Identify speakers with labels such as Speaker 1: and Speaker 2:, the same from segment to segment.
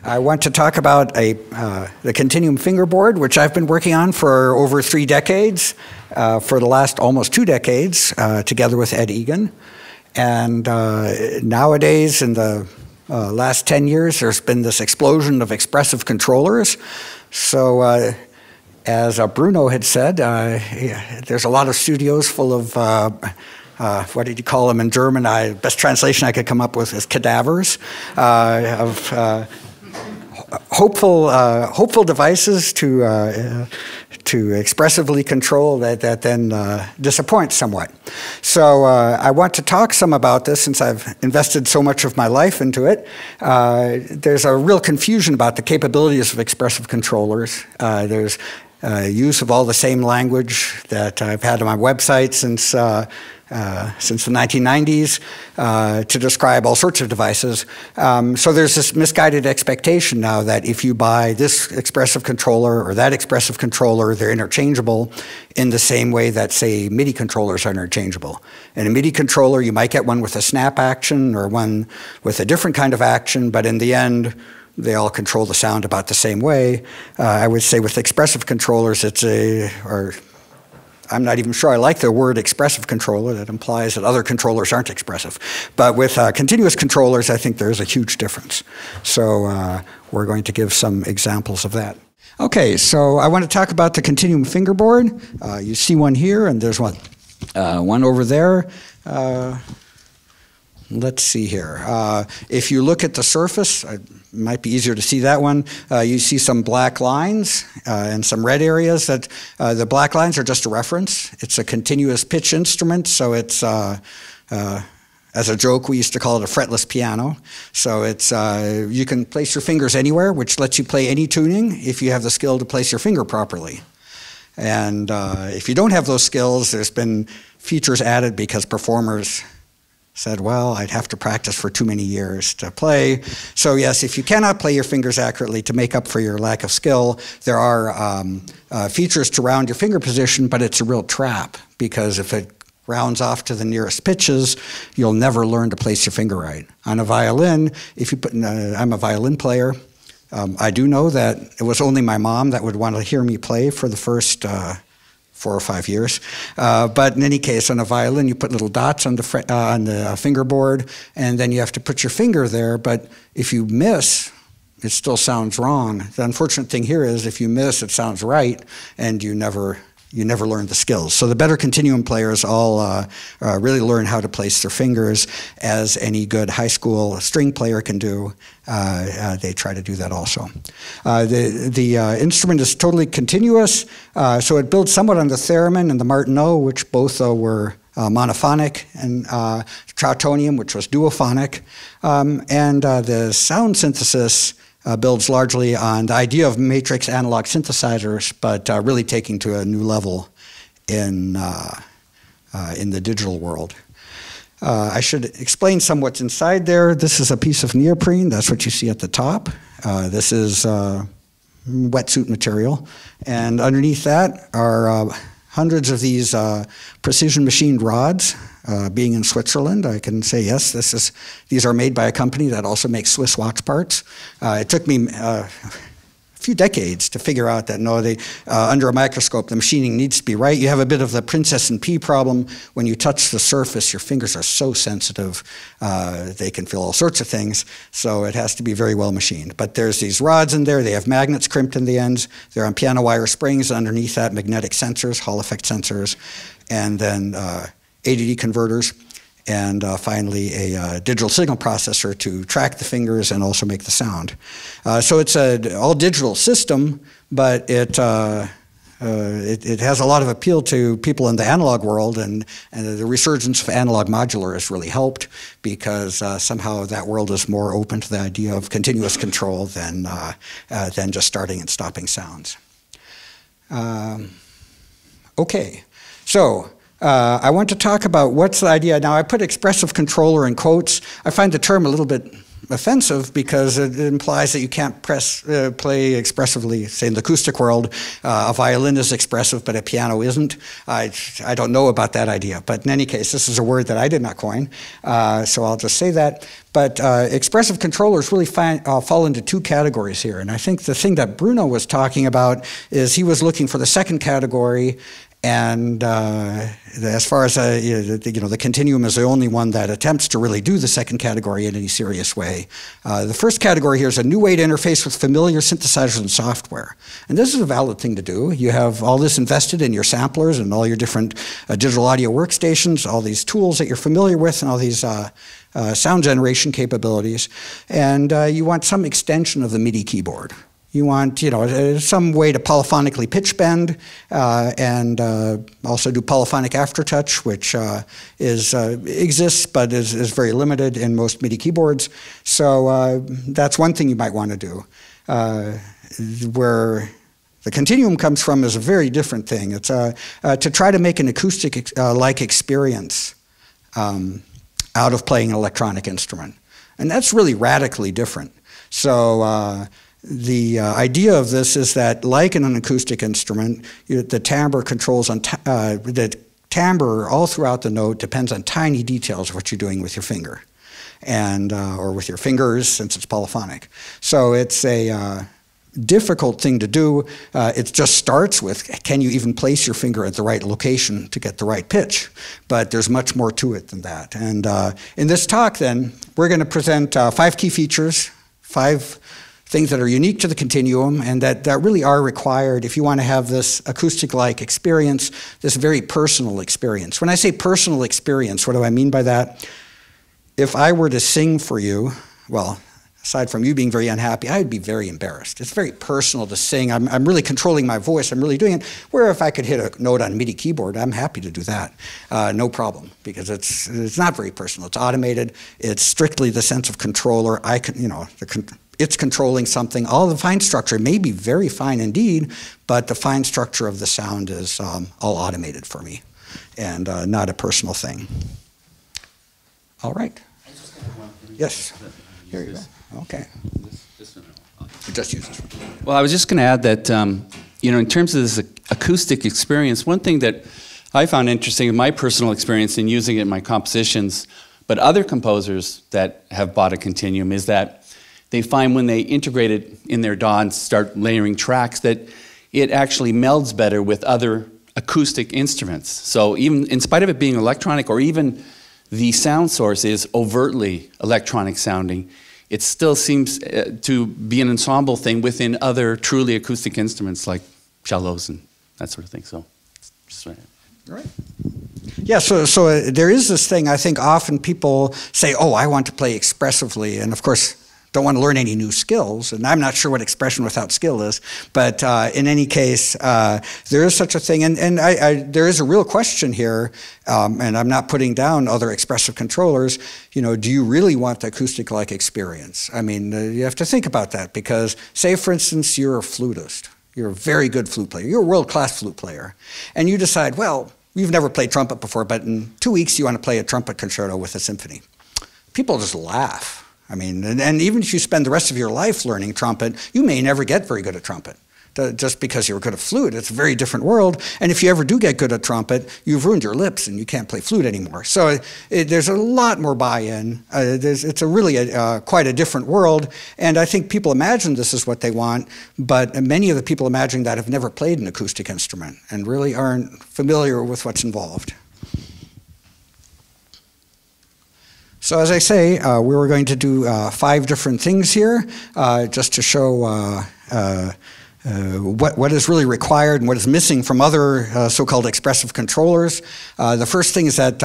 Speaker 1: I want to talk about the Continuum Fingerboard, which I've been working on for over 3 decades, for the last almost 2 decades, together with Ed Eagan. And nowadays, in the last 10 years, there's been this explosion of expressive controllers. So as Bruno had said, there's a lot of studios full of, what did you call them in German? Best translation I could come up with is cadavers of hopeful devices to expressively control that then disappoint somewhat. So I want to talk some about this since I've invested so much of my life into it. There's a real confusion about the capabilities of expressive controllers. There's use of all the same language that I've had on my website since the 1990s to describe all sorts of devices. So there's this misguided expectation now that if you buy this expressive controller or that expressive controller, they're interchangeable in the same way that, say, Midi controllers are interchangeable. In a Midi controller, you might get one with a snap action or one with a different kind of action, but in the end, they all control the sound about the same way. I would say with expressive controllers, I'm not even sure I like the word expressive controller. That implies that other controllers aren't expressive. But with continuous controllers, I think there's a huge difference. So we're going to give some examples of that. Okay, so I want to talk about the Continuum Fingerboard. You see one here, and there's one over there. Let's see here. If you look at the surface, it might be easier to see that one. You see some black lines and some red areas. That the black lines are just a reference. It's a continuous pitch instrument, so it's, as a joke, we used to call it a fretless piano. So it's you can place your fingers anywhere, which lets you play any tuning if you have the skill to place your finger properly. And if you don't have those skills, there's been features added because performers said, well, I'd have to practice for too many years to play. So yes, if you cannot play your fingers accurately to make up for your lack of skill, there are features to round your finger position, but it's a real trap because if it rounds off to the nearest pitches, you'll never learn to place your finger right. On a violin, if you put, I'm a violin player. I do know that it was only my mom that would want to hear me play for the first 4 or 5 years. But in any case, on a violin, you put little dots on the fingerboard, and then you have to put your finger there. But if you miss, it still sounds wrong. The unfortunate thing here is if you miss, it sounds right, and you never learn the skills. So the better continuum players all really learn how to place their fingers, as any good high school string player can do. They try to do that also. The instrument is totally continuous, so it builds somewhat on the theremin and the Martineau, which both were monophonic, and Trautonium, which was duophonic. And the sound synthesis builds largely on the idea of matrix analog synthesizers, but really taking to a new level in the digital world. I should explain some what's inside there. This is a piece of neoprene. That's what you see at the top. This is wetsuit material. And underneath that are hundreds of these precision machined rods. Being in Switzerland, I can say yes, these are made by a company that also makes Swiss watch parts. It took me a few decades to figure out that no, under a microscope, the machining needs to be right. You have a bit of the Princess and Pea problem. When you touch the surface, your fingers are so sensitive, they can feel all sorts of things, so it has to be very well machined. But there's these rods in there. They have magnets crimped in the ends. They're on piano wire springs. Underneath that, magnetic sensors, Hall effect sensors, and then ADD converters, and finally a digital signal processor to track the fingers and also make the sound. So it's an all-digital system, but it has a lot of appeal to people in the analog world, and the resurgence of analog modular has really helped because somehow that world is more open to the idea of continuous control than just starting and stopping sounds. Okay, so I want to talk about what's the idea. Now, I put expressive controller in quotes. I find the term a little bit offensive because it implies that you can't play expressively. Say in the acoustic world, a violin is expressive, but a piano isn't. I don't know about that idea, but in any case, this is a word that I did not coin, so I'll just say that. But expressive controllers really fall into two categories here, and I think the thing that Bruno was talking about is he was looking for the second category. And as far as the continuum is the only one that attempts to really do the second category in any serious way. The first category here is a new way to interface with familiar synthesizers and software. And this is a valid thing to do. You have all this invested in your samplers and all your different digital audio workstations, all these tools that you're familiar with, and all these sound generation capabilities. And you want some extension of the Midi keyboard. You want, some way to polyphonically pitch bend and also do polyphonic aftertouch, which exists but is very limited in most Midi keyboards. So that's one thing you might want to do. Where the continuum comes from is a very different thing. It's to try to make an acoustic-like experience out of playing an electronic instrument. And that's really radically different. So the idea of this is that, like in an acoustic instrument, the timbre controls on the timbre all throughout the note depends on tiny details of what you're doing with your finger, and or with your fingers, since it's polyphonic. So it's a difficult thing to do. It just starts with, can you even place your finger at the right location to get the right pitch? But there's much more to it than that. And in this talk, then, we're going to present 5 key features, 5 things that are unique to the continuum and that really are required if you want to have this acoustic-like experience, this very personal experience. When I say personal experience, what do I mean by that? If I were to sing for you, well, aside from you being very unhappy, I would be very embarrassed. It's very personal to sing. I'm really controlling my voice. I'm really doing it. Where if I could hit a note on a MIDI keyboard, I'm happy to do that. No problem, because it's not very personal. It's automated. It's strictly the sense of controller. It's controlling something. All the fine structure may be very fine indeed, but the fine structure of the sound is all automated for me and not a personal thing. All right. Yes. Here you go. Okay. Just use this one.
Speaker 2: Well, I was just going to add that, in terms of this acoustic experience, one thing that I found interesting in my personal experience in using it in my compositions, but other composers that have bought a continuum, is that they find when they integrate it in their DAW and start layering tracks that it actually melds better with other acoustic instruments. So even in spite of it being electronic, or even the sound source is overtly electronic sounding, it still seems to be an ensemble thing within other truly acoustic instruments like cellos and that sort of thing. So, just right.
Speaker 1: Right. Yeah, so there is this thing, I think often people say, oh, I want to play expressively, and of course, don't want to learn any new skills, and I'm not sure what expression without skill is, but in any case, there is such a thing, and there is a real question here, and I'm not putting down other expressive controllers, do you really want the acoustic-like experience? I mean, you have to think about that, because say, for instance, you're a flutist, you're a very good flute player, you're a world-class flute player, and you decide, well, you've never played trumpet before, but in 2 weeks you want to play a trumpet concerto with a symphony. People just laugh. I mean, and even if you spend the rest of your life learning trumpet, you may never get very good at trumpet. Just because you're good at flute, it's a very different world. And if you ever do get good at trumpet, you've ruined your lips and you can't play flute anymore. So there's a lot more buy-in. It's really quite a different world. And I think people imagine this is what they want, but many of the people imagining that have never played an acoustic instrument and really aren't familiar with what's involved. So as I say, we were going to do 5 different things here, just to show what is really required and what is missing from other so-called expressive controllers. The first thing is that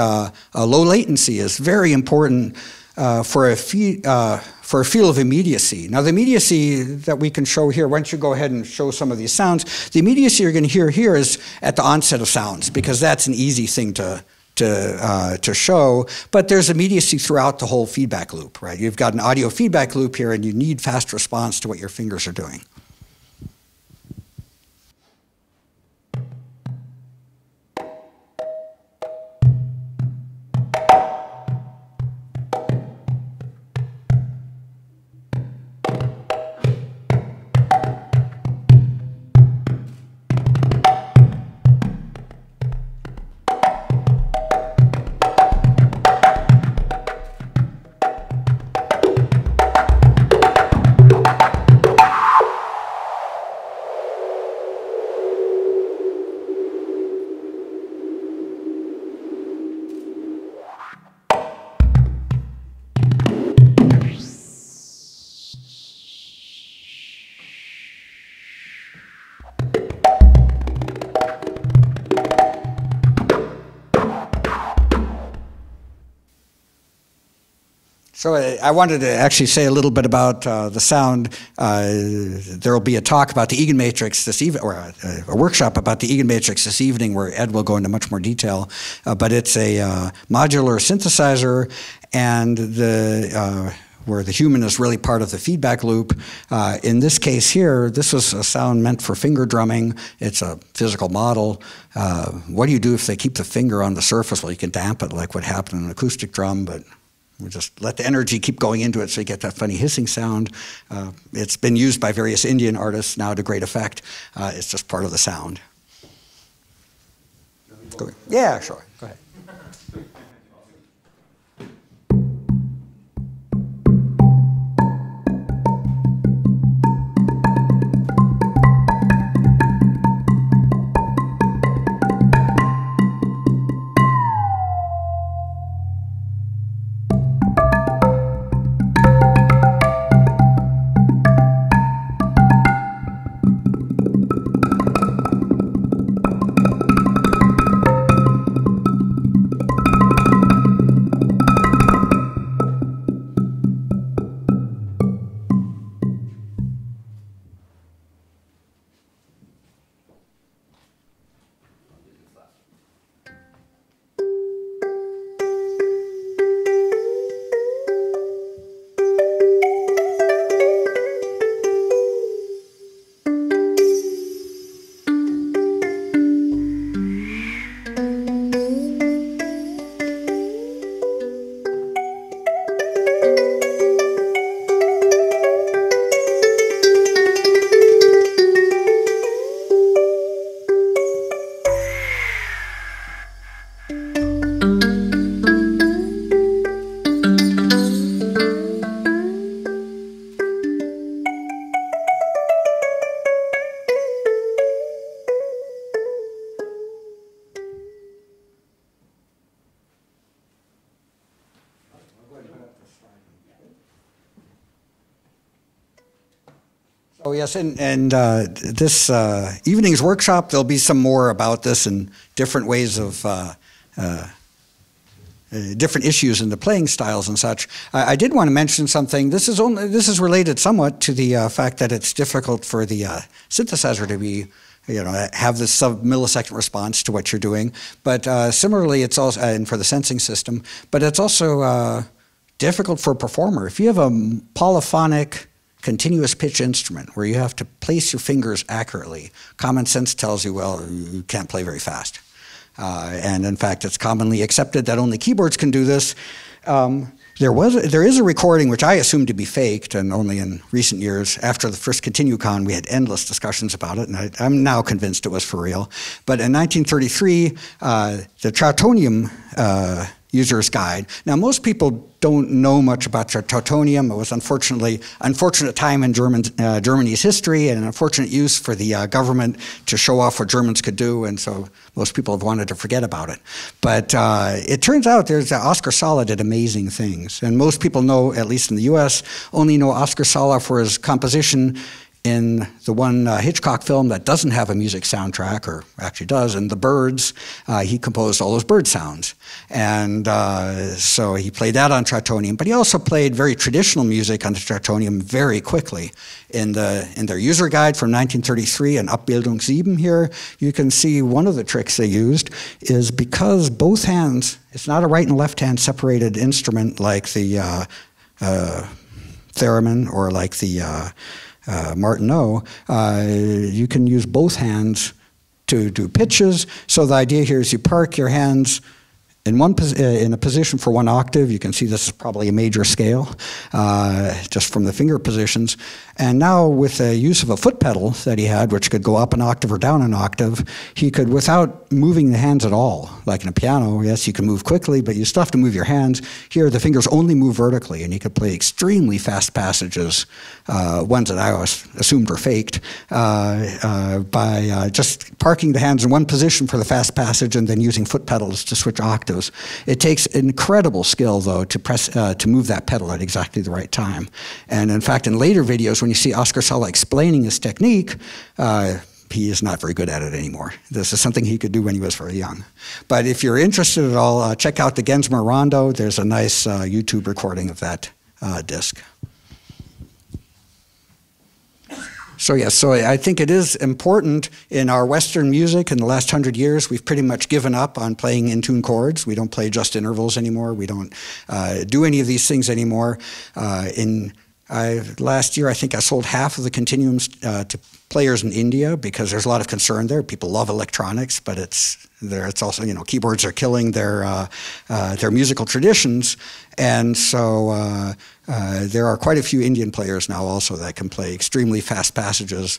Speaker 1: low latency is very important for a feel of immediacy. Now the immediacy that we can show here, why don't you go ahead and show some of these sounds. The immediacy you're going to hear here is at the onset of sounds, because that's an easy thing to show, but there's immediacy throughout the whole feedback loop, right? You've got an audio feedback loop here, and you need fast response to what your fingers are doing. So I wanted to actually say a little bit about the sound. There will be a talk about the Eagan matrix this evening, or a workshop about the Eagan matrix this evening, where Ed will go into much more detail. But it's a modular synthesizer, and where the human is really part of the feedback loop. In this case here, this was a sound meant for finger drumming. It's a physical model. What do you do if they keep the finger on the surface? Well, you can damp it like what happened in an acoustic drum, but we just let the energy keep going into it so you get that funny hissing sound. It's been used by various Indian artists now to great effect. It's just part of the sound. Yeah, sure. Go ahead. Oh yes, and this evening's workshop, there'll be some more about this and different ways of different issues in the playing styles and such. I did want to mention something. This is related somewhat to the fact that it's difficult for the synthesizer to be, have this sub-millisecond response to what you're doing. But similarly, it's also, and for the sensing system, but it's also difficult for a performer. If you have a polyphonic continuous pitch instrument where you have to place your fingers accurately, common sense tells you, well, you can't play very fast. And in fact, it's commonly accepted that only keyboards can do this. There is a recording which I assumed to be faked, and only in recent years, after the first ContinueCon, we had endless discussions about it, and I'm now convinced it was for real. But in 1933, the Trautonium user's guide. Now, most people don't know much about Trautonium. It was unfortunate time in Germany's history, and an unfortunate use for the government to show off what Germans could do, and so most people have wanted to forget about it. But it turns out Oskar Sala did amazing things, and most people know, at least in the US, only know Oskar Sala for his composition in the one Hitchcock film that doesn't have a music soundtrack, or actually does, in The Birds. He composed all those bird sounds. And so he played that on Trautonium, but he also played very traditional music on the Trautonium very quickly. In their user guide from 1933, in Abbildung 7 here, you can see one of the tricks they used is because both hands, it's not a right and left hand separated instrument like the theremin or like the Martineau, you can use both hands to do pitches. So the idea here is you park your hands in a position for one octave. You can see this is probably a major scale, just from the finger positions. And now with the use of a foot pedal that he had, which could go up an octave or down an octave, he could, without moving the hands at all, like in a piano, yes, you can move quickly, but you still have to move your hands. Here, the fingers only move vertically, and he could play extremely fast passages, ones that I always assumed were faked, by just parking the hands in one position for the fast passage and then using foot pedals to switch octaves. It takes incredible skill, though, to move that pedal at exactly the right time. And in fact, in later videos, when you see Oskar Sala explaining his technique, he is not very good at it anymore. This is something he could do when he was very young. But if you're interested at all, check out the Gensmer Rondo. There's a nice YouTube recording of that disc. So yes, so I think it is important in our Western music in the last 100 years, we've pretty much given up on playing in-tune chords. We don't play just intervals anymore. We don't do any of these things anymore. Last year, I think I sold half of the Continuums to players in India because there's a lot of concern there. People love electronics, but it's also, you know, keyboards are killing their musical traditions. And so there are quite a few Indian players now also that can play extremely fast passages,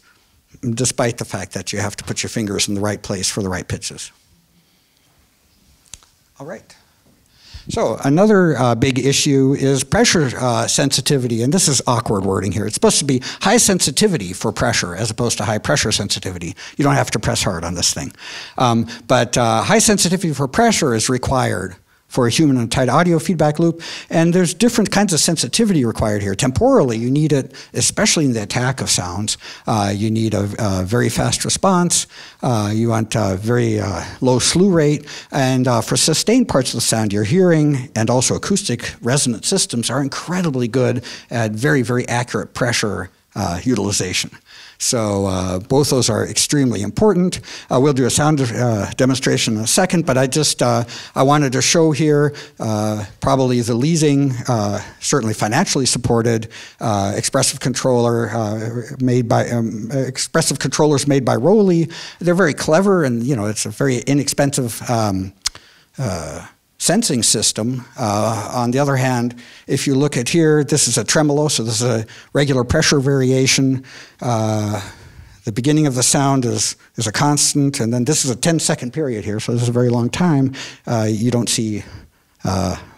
Speaker 1: despite the fact that you have to put your fingers in the right place for the right pitches. All right. So another big issue is pressure sensitivity, and this is awkward wording here. It's supposed to be high sensitivity for pressure as opposed to high pressure sensitivity. You don't have to press hard on this thing. But high sensitivity for pressure is required for a human and tight audio feedback loop, and there's different kinds of sensitivity required here. Temporally, you need it, especially in the attack of sounds. You need a very fast response. You want a very low slew rate, and for sustained parts of the sound, your hearing and also acoustic resonant systems are incredibly good at very, very accurate pressure utilization. So both those are extremely important. We'll do a sound demonstration in a second, but I wanted to show here probably the leading, certainly financially supported expressive controller made by expressive controllers made by Rowley. They're very clever, and you know it's a very inexpensive sensing system. On the other hand, if you look at here, this is a tremolo, so this is a regular pressure variation. The beginning of the sound is a constant, and then this is a 10-second period here, so this is a very long time. You don't see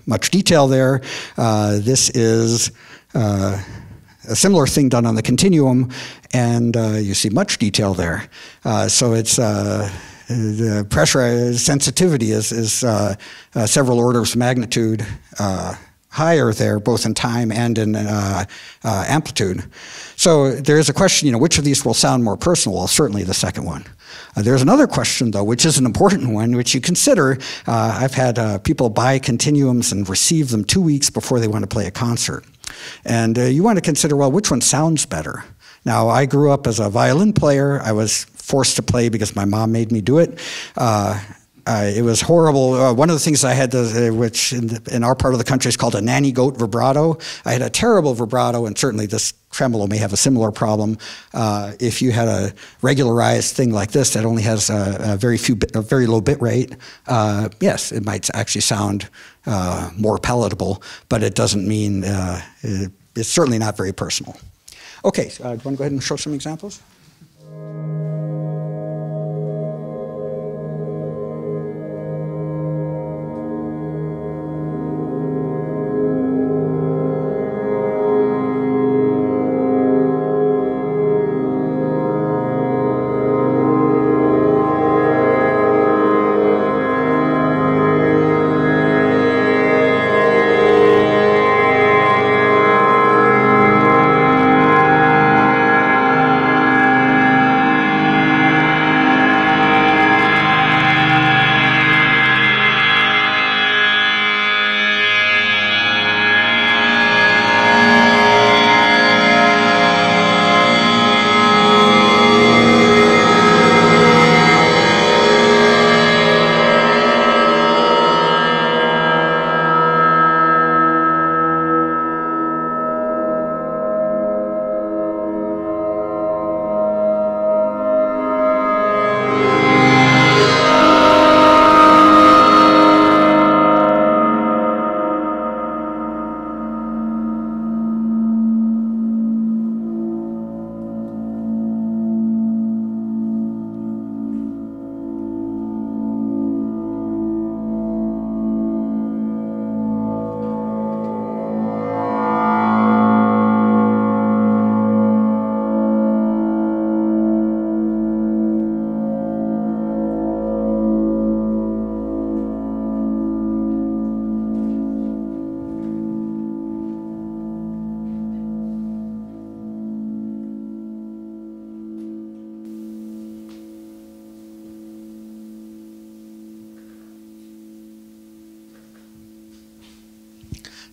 Speaker 1: much detail there. This is a similar thing done on the Continuum, and you see much detail there. So it's the pressure sensitivity is several orders of magnitude higher there, both in time and in amplitude. So there is a question, you know, which of these will sound more personal? Well, certainly the second one. There's another question, though, which is an important one, which you consider. I've had people buy Continuums and receive them 2 weeks before they want to play a concert. And you want to consider, well, which one sounds better? Now, I grew up as a violin player. I was forced to play because my mom made me do it. It was horrible. One of the things I had, which in our part of the country is called a nanny goat vibrato. I had a terrible vibrato, and certainly this tremolo may have a similar problem. If you had a regularized thing like this that only has a very low bit rate, yes, it might actually sound more palatable, but it doesn't mean it's certainly not very personal. Okay, so, do you want to go ahead and show some examples?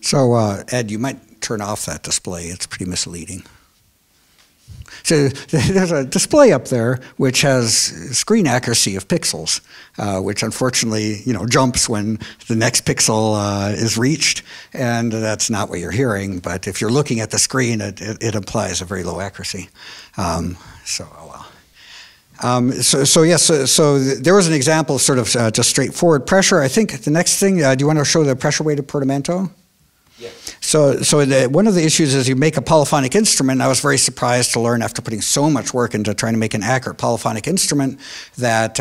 Speaker 1: So, Ed, you might turn off that display. It's pretty misleading. So there's a display up there which has screen accuracy of pixels, which unfortunately, jumps when the next pixel is reached, and that's not what you're hearing. But if you're looking at the screen, it implies a very low accuracy. So there was an example of sort of just straightforward pressure. I think the next thing, do you want to show the pressure-weighted portamento? Yeah. So one of the issues is you make a polyphonic instrument. I was very surprised to learn after putting so much work into trying to make an accurate polyphonic instrument that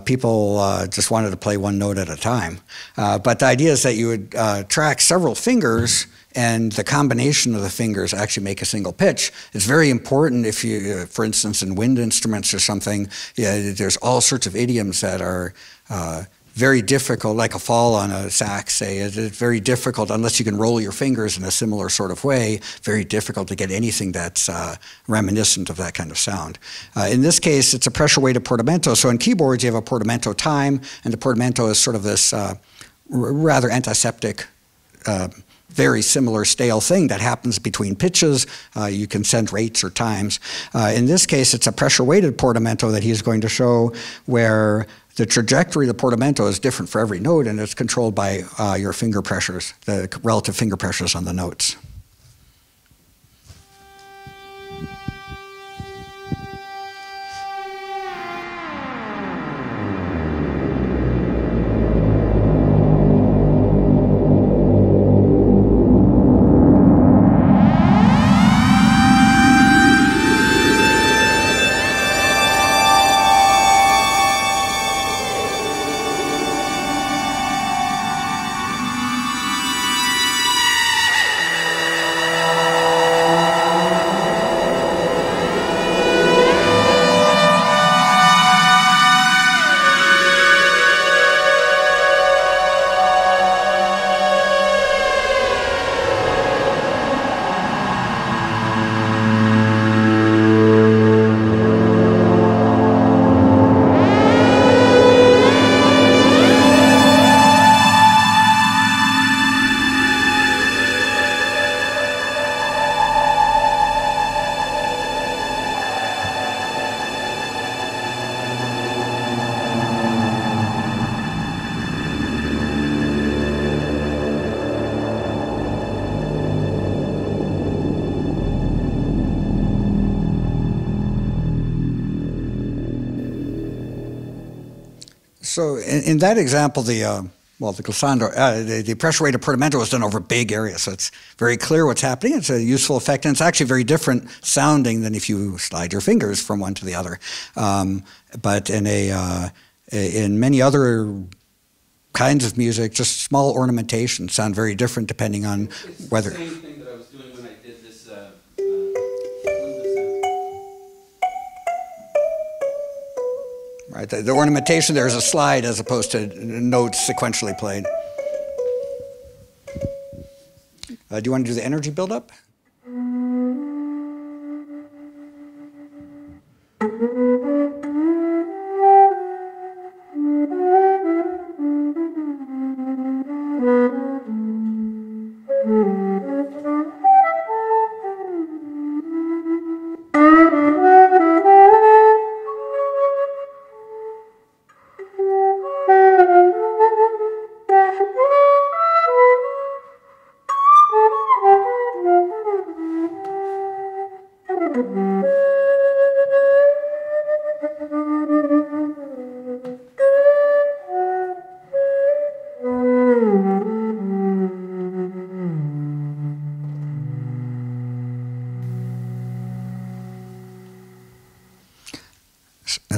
Speaker 1: people just wanted to play one note at a time. But the idea is that you would track several fingers, and the combination of the fingers actually make a single pitch. It's very important if you, for instance, in wind instruments or something, there's all sorts of idioms that are very difficult, like a fall on a sax, say. It's very difficult, unless you can roll your fingers in a similar sort of way, very difficult to get anything that's reminiscent of that kind of sound. In this case, it's a pressure-weighted portamento. So in keyboards, you have a portamento time, and the portamento is sort of this rather antiseptic, very similar stale thing that happens between pitches. You can send rates or times. In this case, it's a pressure-weighted portamento that he's going to show, where the trajectory of the portamento is different for every note, and it's controlled by your finger pressures, the relative finger pressures on the notes. So in that example, the glissando, the pressure-weighted portamento is done over big areas, so it's very clear what's happening. It's a useful effect, and it's actually very different sounding than if you slide your fingers from one to the other. But in many other kinds of music, just small ornamentations sound very different depending on whether.
Speaker 2: It's the same thing that I was doing when I did this.
Speaker 1: Right, the ornamentation there is a slide as opposed to notes sequentially played. Do you want to do the energy buildup?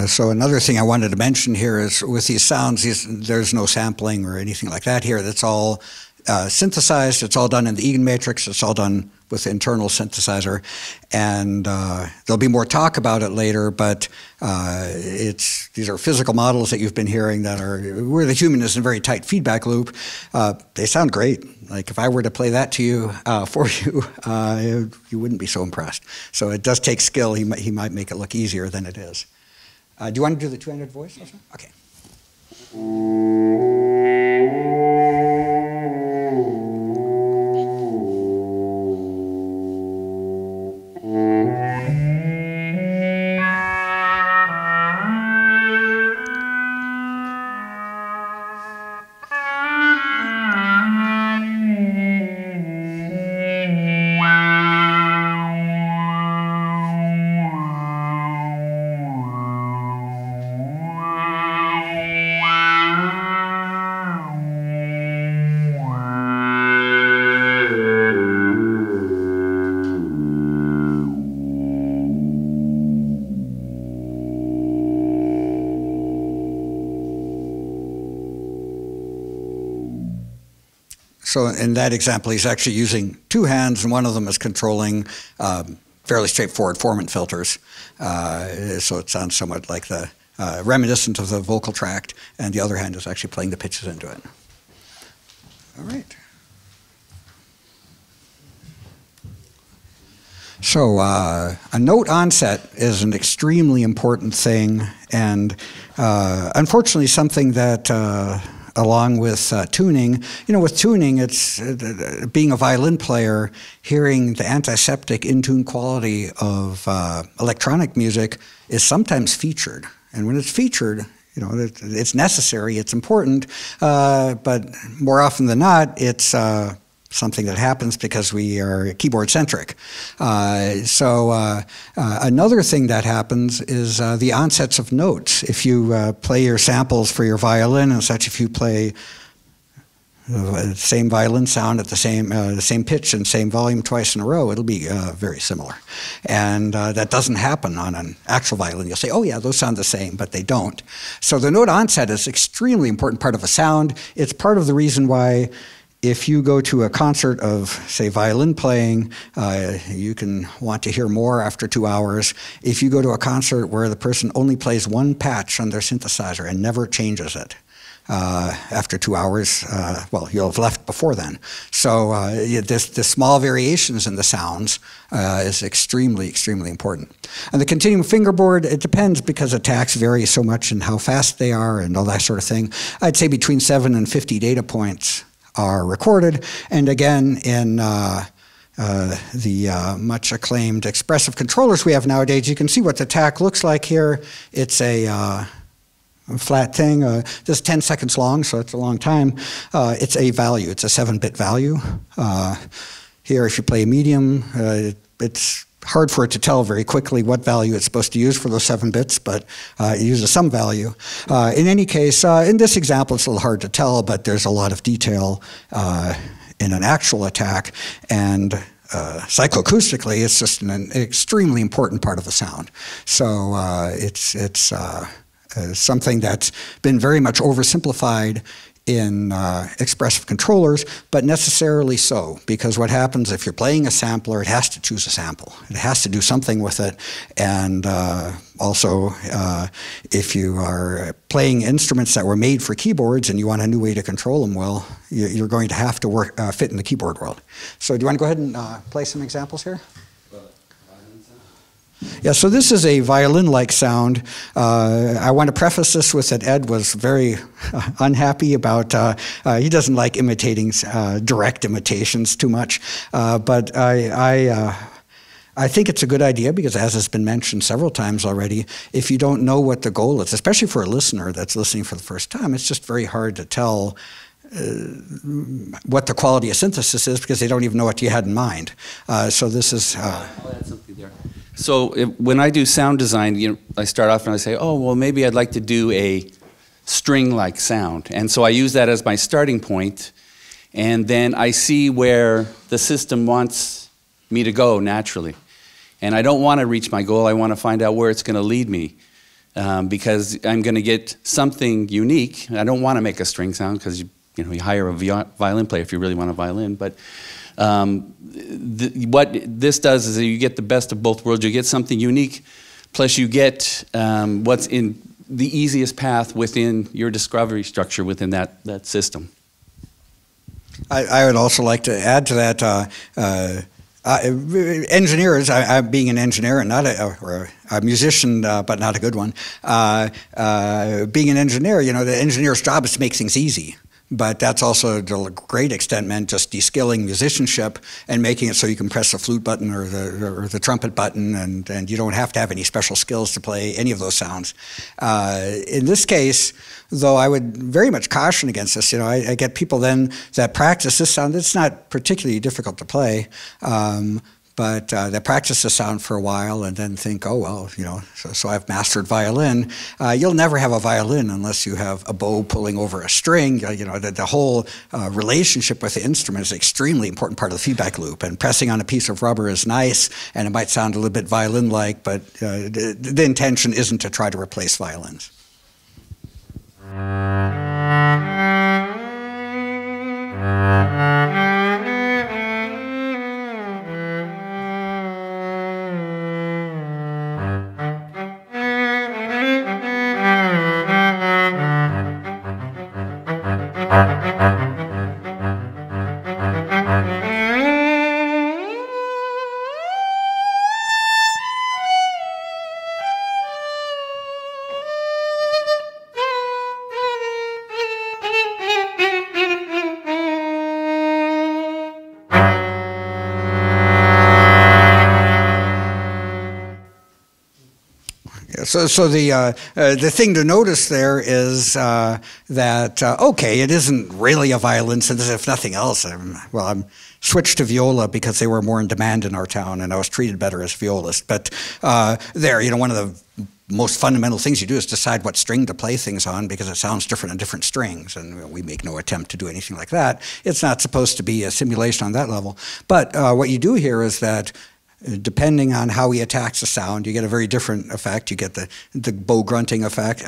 Speaker 1: So another thing I wanted to mention here is with these sounds, there's no sampling or anything like that here. That's all synthesized. It's all done in the Eagan matrix. It's all done with the internal synthesizer. And there'll be more talk about it later, but these are physical models that you've been hearing that are where the human is in a very tight feedback loop. They sound great. Like if I were to play that to you for you, you wouldn't be so impressed. So it does take skill. He might make it look easier than it is. Do you want to do the two-handed voice also? Okay. So in that example, he's actually using two hands, and one of them is controlling fairly straightforward formant filters. So it sounds somewhat like the reminiscent of the vocal tract, and the other hand is actually playing the pitches into it. All right. So a note onset is an extremely important thing, and unfortunately something that along with tuning, with tuning, it's being a violin player, hearing the antiseptic in-tune quality of electronic music is sometimes featured. And when it's featured, it's necessary, it's important, but more often than not, it's something that happens because we are keyboard-centric. Another thing that happens is the onsets of notes. If you play your samples for your violin and such, if you play the same violin sound at the same pitch and same volume twice in a row, it'll be very similar. And that doesn't happen on an actual violin. You'll say, oh yeah, those sound the same, but they don't. So the note onset is an extremely important part of a sound. It's part of the reason why if you go to a concert of, say, violin playing, you can want to hear more after 2 hours. If you go to a concert where the person only plays one patch on their synthesizer and never changes it, after 2 hours, well, you'll have left before then. So the small variations in the sounds is extremely, extremely important. And the Continuum Fingerboard, it depends because attacks vary so much in how fast they are and all that sort of thing. I'd say between 7 and 50 data points are recorded. And again, in the much acclaimed expressive controllers we have nowadays, you can see what the attack looks like here. It's a flat thing. This is 10 seconds long, so it's a long time. It's a value. It's a 7-bit value. Here, if you play a medium, it's hard for it to tell very quickly what value it's supposed to use for those 7 bits, but it uses some value. In any case, in this example, it's a little hard to tell, but there's a lot of detail in an actual attack, and psychoacoustically, it's just an extremely important part of the sound. So it's something that's been very much oversimplified in expressive controllers, but necessarily so, because what happens if you're playing a sampler, it has to choose a sample. It has to do something with it, and also if you are playing instruments that were made for keyboards and you want a new way to control them, well, you're going to have to fit in the keyboard world. So do you want to go ahead and play some examples here? Yeah, so this is a violin-like sound. I want to preface this with that Ed was very unhappy about, he doesn't like imitating direct imitations too much, but I think it's a good idea because, as has been mentioned several times already, if you don't know what the goal is, especially for a listener that's listening for the first time, it's just very hard to tell what the quality of synthesis is because they don't even know what you had in mind. So this is... I'll add something there.
Speaker 2: So when I do sound design, I start off and I say, oh, well, maybe I'd like to do a string-like sound. And so I use that as my starting point, and then I see where the system wants me to go naturally. And I don't want to reach my goal. I want to find out where it's going to lead me because I'm going to get something unique. I don't want to make a string sound because you hire a violin player if you really want a violin, but what this does is that you get the best of both worlds. You get something unique, plus you get what's in the easiest path within your discovery structure within that system.
Speaker 1: I would also like to add to that, engineers, being an engineer and not or a musician, but not a good one, being an engineer, the engineer's job is to make things easy. But that's also to a great extent meant just de-skilling musicianship and making it so you can press the flute button or the trumpet button and you don't have to have any special skills to play any of those sounds. In this case, though, I would very much caution against this. I get people then that practice this sound. It's not particularly difficult to play. But they practice the sound for a while and then think, oh, well, so I've mastered violin. You'll never have a violin unless you have a bow pulling over a string. The whole relationship with the instrument is an extremely important part of the feedback loop. And pressing on a piece of rubber is nice, and it might sound a little bit violin-like, but the intention isn't to try to replace violins. Yeah, so the thing to notice there is that okay, it isn't really a violin synthesis. If nothing else, I'm switched to viola because they were more in demand in our town, and I was treated better as a violist. But one of the most fundamental things you do is decide what string to play things on because it sounds different on different strings, and we make no attempt to do anything like that. It's not supposed to be a simulation on that level. But what you do here is that depending on how he attacks the sound, you get a very different effect. You get the bow grunting effect,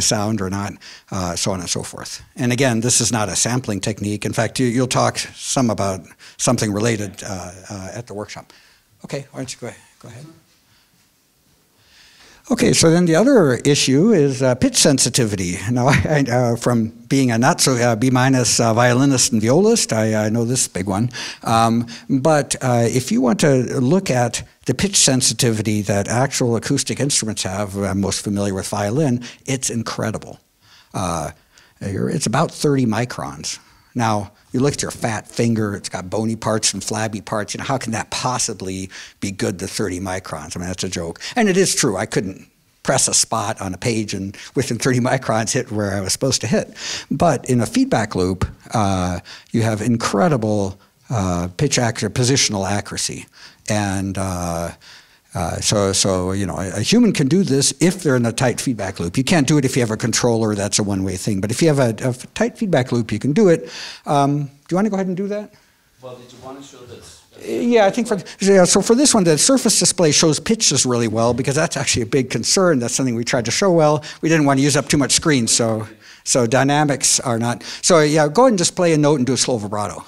Speaker 1: sound or not, so on and so forth. And again, this is not a sampling technique. In fact, you'll talk some about something related at the workshop. Okay, why don't you go ahead. Okay, so then the other issue is pitch sensitivity. Now, from being a not so B- violinist and violist, I know this big one. But if you want to look at the pitch sensitivity that actual acoustic instruments have, I'm most familiar with violin, it's incredible. It's about 30 microns. Now, you look at your fat finger, it's got bony parts and flabby parts. You know, how can that possibly be good to 30 microns? I mean, that's a joke. And it is true. I couldn't press a spot on a page and within 30 microns hit where I was supposed to hit. But in a feedback loop, you have incredible positional accuracy. And so a human can do this if they're in a tight feedback loop. You can't do it if you have a controller. That's a one-way thing. But if you have a tight feedback loop, you can do it. Do you want to go ahead and do that?
Speaker 2: Well, did you want to show this?
Speaker 1: Yeah, I think so for this one, the surface display shows pitches really well because that's actually a big concern. That's something we tried to show well. We didn't want to use up too much screen, so dynamics are not. So yeah, go ahead and just play a note and do a slow vibrato.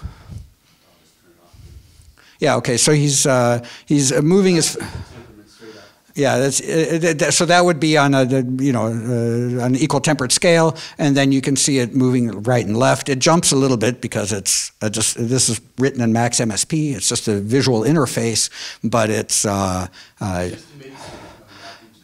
Speaker 1: Yeah, okay, so he's moving his. Yeah, so that would be on an equal tempered scale, and then you can see it moving right and left. It jumps a little bit because it's this is written in Max MSP. It's just a visual interface, but it's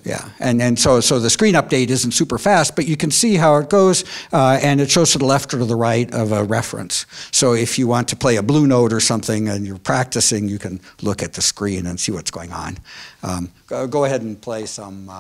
Speaker 1: yeah, and so the screen update isn't super fast, but you can see how it goes, and it shows to the left or to the right of a reference. So if you want to play a blue note or something and you're practicing, you can look at the screen and see what's going on. Go ahead and play some.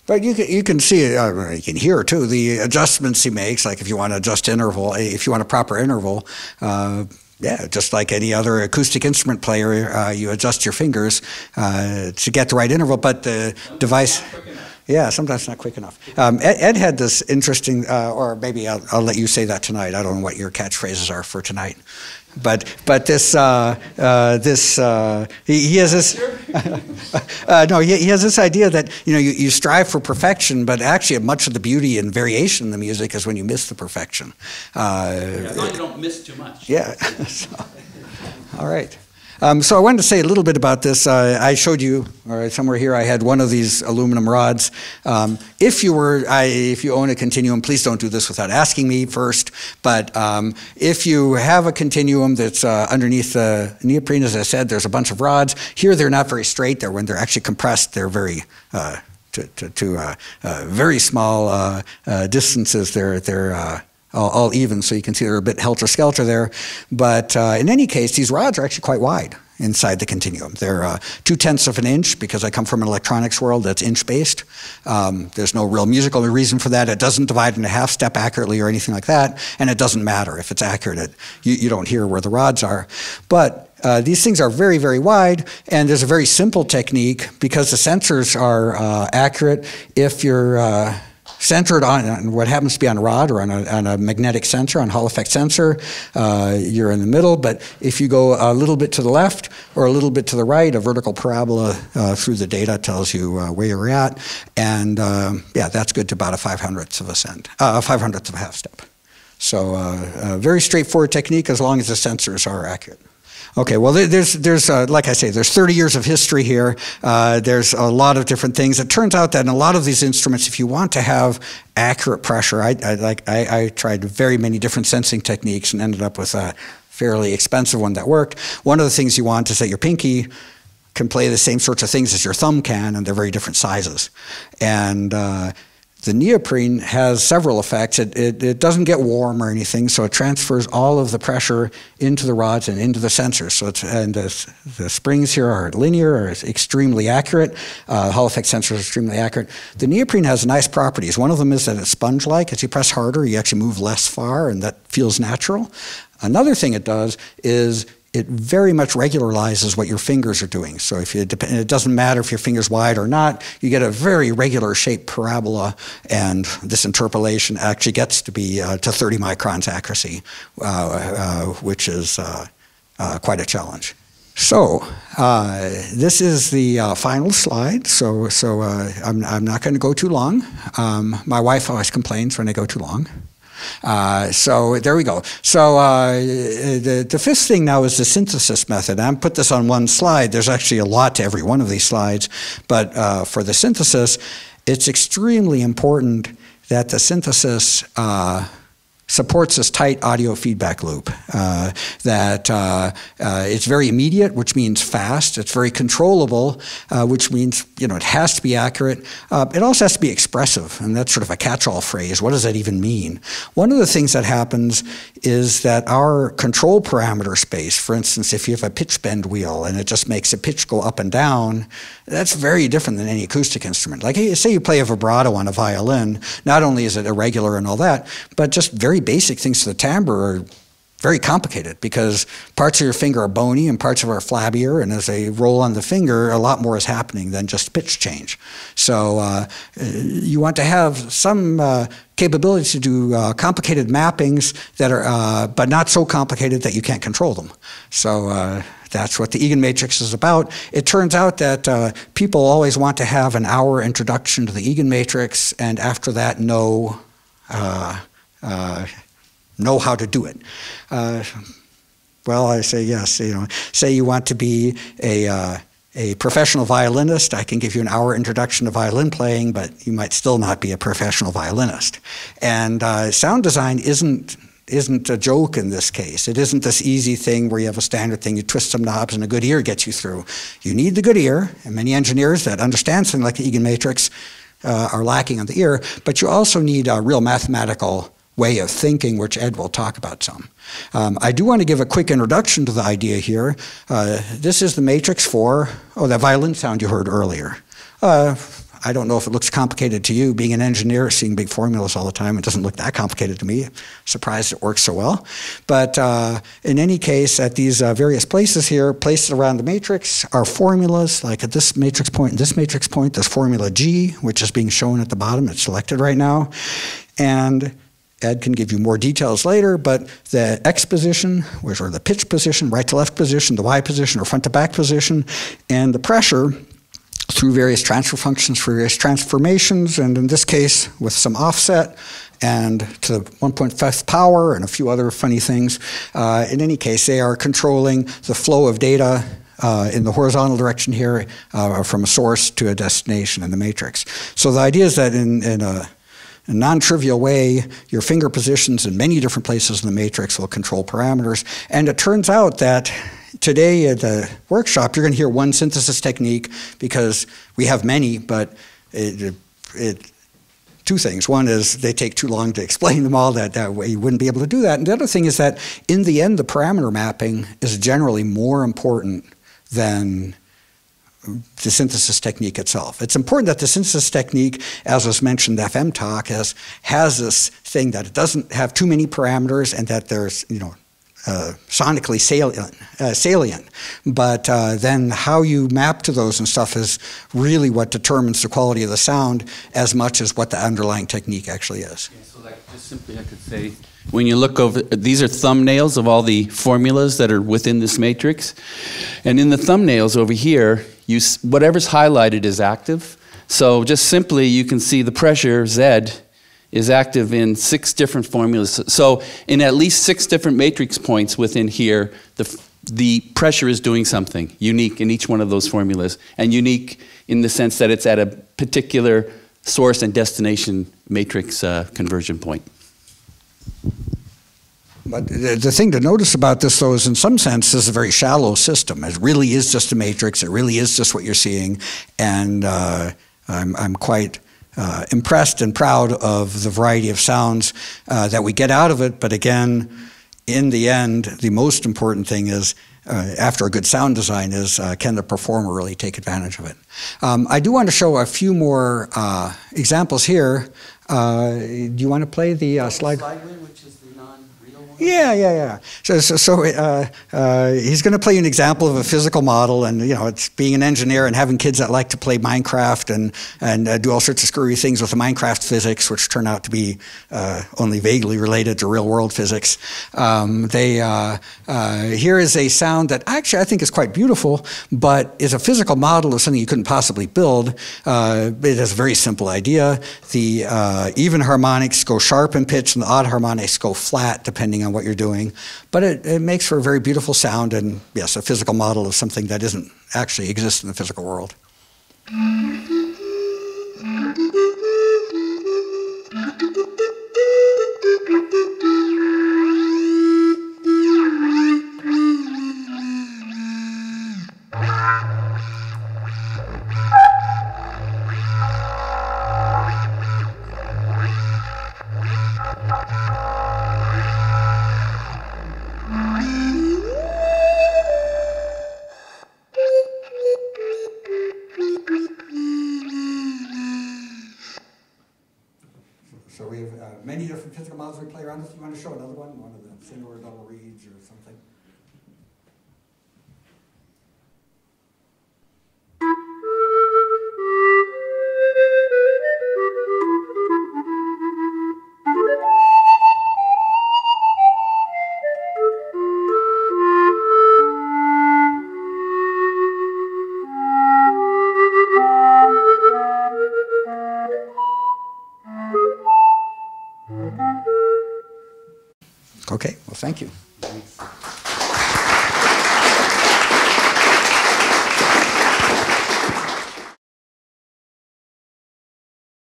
Speaker 1: But you can see it, you can hear too, the adjustments he makes, like if you want to adjust interval, if you want a proper interval, yeah, just like any other acoustic instrument player, you adjust your fingers to get the right interval, but the device... Yeah, sometimes not quick enough. Ed had this interesting, or maybe I'll let you say that tonight. I don't know what your catchphrases are for tonight. But this he has this no, he has this idea that you strive for perfection, but actually much of the beauty and variation in the music is when you miss the perfection.
Speaker 2: As long as you don't miss too much.
Speaker 1: Yeah. All right. So I wanted to say a little bit about this. I showed you, or somewhere here, I had one of these aluminum rods. If you own a Continuum, please don't do this without asking me first. But if you have a Continuum that's underneath the neoprene, as I said, there's a bunch of rods. Here they're not very straight. When they're actually compressed, they're very to very small distances. They're all even, so you can see they're a bit helter-skelter there. But in any case, these rods are actually quite wide inside the continuum. They're 0.2 of an inch, because I come from an electronics world that's inch-based. There's no real musical reason for that. It doesn't divide into half-step accurately or anything like that, and it doesn't matter if it's accurate. You don't hear where the rods are. But these things are very, very wide, and there's a very simple technique, because the sensors are accurate if you're centered on what happens to be on a rod or on a magnetic sensor, on a Hall effect sensor. You're in the middle, but if you go a little bit to the left or a little bit to the right, a vertical parabola through the data tells you where you're at, and yeah, that's good to about a 5/100th of a cent, 5/100th of a half step. So a very straightforward technique as long as the sensors are accurate. Okay, well, there's like I say, there's 30 years of history here. There's a lot of different things. It turns out that in a lot of these instruments, if you want to have accurate pressure, I tried very many different sensing techniques and ended up with a fairly expensive one that worked. One of the things you want is that your pinky can play the same sorts of things as your thumb can, and they're very different sizes. And the neoprene has several effects. It doesn't get warm or anything, so it transfers all of the pressure into the rods and into the sensors. So the springs here are linear, or extremely accurate. Hall effect sensors are extremely accurate. The neoprene has nice properties. One of them is that it's sponge-like. As you press harder, you actually move less far, and that feels natural. Another thing it does is it very much regularizes what your fingers are doing. So it doesn't matter if your finger's wide or not, you get a very regular shaped parabola, and this interpolation actually gets to be to 30 microns accuracy, which is quite a challenge. So this is the final slide. So I'm not going to go too long. My wife always complains when I go too long. So there we go. So the fifth thing now is the synthesis method. I put this on one slide. There's actually a lot to every one of these slides. But for the synthesis, it's extremely important that the synthesis supports this tight audio feedback loop, that it's very immediate, which means fast. It's very controllable, which means it has to be accurate. It also has to be expressive, and that's sort of a catch-all phrase. What does that even mean? One of the things that happens is that our control parameter space, for instance, if you have a pitch bend wheel and it just makes a pitch go up and down, that's very different than any acoustic instrument. Like, say you play a vibrato on a violin, not only is it irregular and all that, but just very basic things to the timbre are very complicated, because parts of your finger are bony and parts of it are flabbier, and as they roll on the finger, a lot more is happening than just pitch change. So you want to have some capability to do complicated mappings that are, but not so complicated that you can't control them. So that's what the Eagan matrix is about. It turns out that people always want to have an hour introduction to the Eagan matrix, and after that know how to do it. Well, I say yes. Say you want to be a professional violinist, I can give you an hour introduction to violin playing, but you might still not be a professional violinist. And sound design isn't a joke in this case. It isn't this easy thing where you have a standard thing, you twist some knobs and a good ear gets you through. You need the good ear, and many engineers that understand something like the Eagan matrix are lacking on the ear, but you also need a real mathematical way of thinking, which Ed will talk about some. I do want to give a quick introduction to the idea here. This is the matrix for, that violin sound you heard earlier. I don't know if it looks complicated to you. Being an engineer, seeing big formulas all the time, it doesn't look that complicated to me. Surprised it works so well. But in any case, at these various places here, placed around the matrix, are formulas, like at this matrix point and this matrix point, there's formula G, which is being shown at the bottom. It's selected right now. And Ed can give you more details later, but the X position, which are the pitch position, right to left position, the Y position, or front to back position, and the pressure through various transfer functions for various transformations, and in this case with some offset and to the 1.5th power and a few other funny things. In any case, they are controlling the flow of data in the horizontal direction here from a source to a destination in the matrix. So the idea is that in a non-trivial way, your finger positions in many different places in the matrix will control parameters. And it turns out that today at the workshop, you're going to hear one synthesis technique because we have many, but two things. One is they take too long to explain them all, that way you wouldn't be able to do that. And the other thing is that in the end, the parameter mapping is generally more important than the synthesis technique itself. It's important that the synthesis technique, as was mentioned in the FM talk, has this thing that it doesn't have too many parameters and that there's, sonically salient. But then how you map to those and stuff is really what determines the quality of the sound as much as what the underlying technique actually is.
Speaker 2: Yeah, so like just simply I could say, when you look over, these are thumbnails of all the formulas that are within this matrix. And in the thumbnails over here, whatever's highlighted is active. So just simply you can see the pressure, Z, is active in 6 different formulas. So in at least 6 different matrix points within here, the pressure is doing something unique in each one of those formulas, and unique in the sense that it's at a particular source and destination matrix conversion point.
Speaker 1: But the thing to notice about this, though, is in some sense this is a very shallow system. It really is just a matrix. It really is just what you're seeing, and I'm quite impressed and proud of the variety of sounds that we get out of it. But again, in the end, the most important thing is, after a good sound design, is can the performer really take advantage of it? I do want to show a few more examples here. Do you want to play the slide?
Speaker 2: Which is the non-real one?
Speaker 1: Yeah. So he's going to play you an example of a physical model, and it's being an engineer and having kids that like to play Minecraft and do all sorts of screwy things with the Minecraft physics, which turn out to be only vaguely related to real world physics. Here is a sound that actually I think is quite beautiful, but is a physical model of something you couldn't possibly build. It has a very simple idea. The even harmonics go sharp in pitch, and the odd harmonics go flat, depending on what you're doing. But it makes for a very beautiful sound, and yes, a physical model of something that doesn't actually exist in the physical world. So we have many different physical models we play around with. You want to show another one of the single or double reeds or something? Okay, well, thank you.